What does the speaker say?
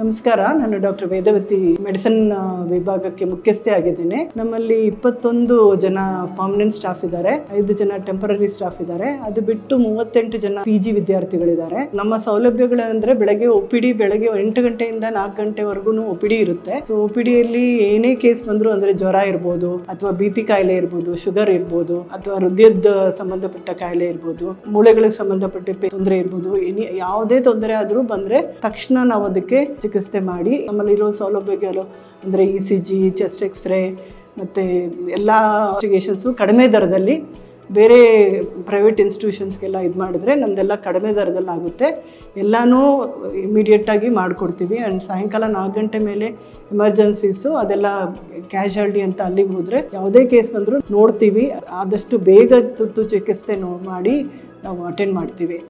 ನಮಸ್ಕಾರ, ನಾನು doctor Vedavati medicine ವಿಭಾಗಕ್ಕೆ ಮುಖ್ಯಸ್ಥೆ ಆಗಿದ್ದೇನೆ. ನಮ್ಮಲ್ಲಿ 21 ಜನ ಪರ್ಮನೆಂಟ್ ಸ್ಟಾಫ್ ಇದ್ದಾರೆ, 5 ಜನ ಟೆಂಪರರಿ ಸ್ಟಾಫ್ ಇದ್ದಾರೆ. ಅದು ಬಿಟ್ಟು 38 ಜನ PG ವಿದ್ಯಾರ್ಥಿಗಳಿದ್ದಾರೆ. ನಮ್ಮ ಸೌಲಭ್ಯಗಳಂದ್ರೆ ಬೆಳಗ್ಗೆ OPD ಬೆಳಗ್ಗೆ 8 ಗಂಟೆಯಿಂದ 4 ಗಂಟೆವರೆಗೂ OPD ಇರುತ್ತೆ. ಸೊ OPDಯಲ್ಲಿ ಏನೇ ಕೇಸ್ ಬಂದ್ರು, ಅಂದ್ರೆ ಜ್ವರ ಇರ್ಬೋದು, ಅಥವಾ BP ಕಾಯಿಲೆ ಇರ್ಬೋದು, ಶುಗರ್ ಇರ್ಬೋದು, ಅಥವಾ ಹೃದಯದ ಸಂಬಂಧಪಟ್ಟ ಕಾಯಿಲೆ ಇರ್ಬೋದು, ಮೂಳೆಗಳಿಗೆ ಸಂಬಂಧಪಟ್ಟ ತೊಂದರೆ ಇರ್ಬೋದು, ಯಾವುದೇ ತೊಂದರೆ ಆದ್ರೂ ಬಂದ್ರೆ ತಕ್ಷಣ ನಾವು ಅದಕ್ಕೆ ಚಿಕಿತ್ಸೆ ಮಾಡಿ ನಮ್ಮಲ್ಲಿರೋ ಸೌಲಭ್ಯಗಳು ಅಂದರೆ ECG, ಚೆಸ್ಟ್ ಎಕ್ಸ್ರೇ ಮತ್ತು ಎಲ್ಲ ಇನ್ವೆಸ್ಟಿಗೇಷನ್ಸು ಕಡಿಮೆ ದರದಲ್ಲಿ ಬೇರೆ ಪ್ರೈವೇಟ್ ಇನ್ಸ್ಟಿಟ್ಯೂಷನ್ಸ್ಗೆಲ್ಲ ಇದು ಮಾಡಿದ್ರೆ ನಮ್ಮದೆಲ್ಲ ಕಡಿಮೆ ದರದಲ್ಲಿ ಆಗುತ್ತೆ. ಎಲ್ಲನೂ ಇಮಿಡಿಯೇಟಾಗಿ ಮಾಡಿಕೊಡ್ತೀವಿ. ಆ್ಯಂಡ್ ಸಾಯಂಕಾಲ 4 ಗಂಟೆ ಮೇಲೆ ಎಮರ್ಜೆನ್ಸೀಸು ಅದೆಲ್ಲ ಕ್ಯಾಶುಯಾಲಿಟಿ ಅಂತ ಅಲ್ಲಿಗೆ ಹೋದರೆ ಯಾವುದೇ ಕೇಸ್ ಬಂದರೂ ನೋಡ್ತೀವಿ. ಆದಷ್ಟು ಬೇಗ ತುರ್ತು ಚಿಕಿತ್ಸೆ ಮಾಡಿ ನಾವು ಅಟೆಂಡ್ ಮಾಡ್ತೀವಿ.